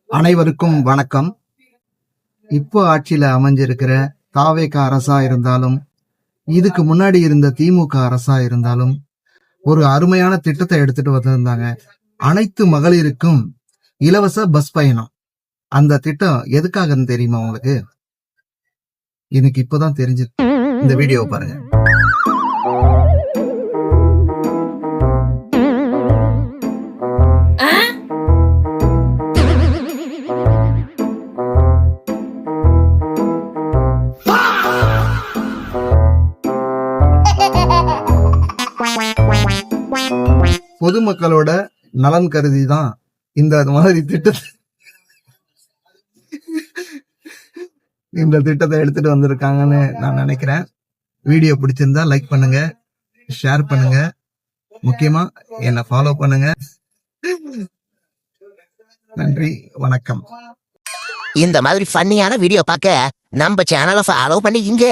அனைவருக்கும் வணக்கம். இப்போ ஆட்சியில அமைஞ்சிருக்கிற தாவேக அரசா இருந்தாலும், இதுக்கு முன்னாடி இருந்த திமுக அரசா இருந்தாலும், ஒரு அருமையான திட்டத்தை எடுத்துட்டு வந்திருந்தாங்க. அனைத்து மகளிருக்கும் இலவச பஸ் பயணம். அந்த திட்டம் எதுக்காகன்னு தெரியுமா உங்களுக்கு? எனக்கு இப்பதான் தெரிஞ்சது. இந்த வீடியோவை பாருங்க. பொதுமக்களோட நலன் கருதி தான் இந்த மாதிரி திட்டத்தை எடுத்துட்டு வந்திருக்காங்கன்னு நான் நினைக்கிறேன். வீடியோ பிடிச்சிருந்தா லைக் பண்ணுங்க, ஷேர் பண்ணுங்க, முக்கியமா என்ன ஃபாலோ பண்ணுங்க. நன்றி, வணக்கம். இந்த மாதிரி ஃபன்னியான வீடியோ பார்க்க நம்ம சேனலை ஃபாலோ பண்ணிக்கங்க.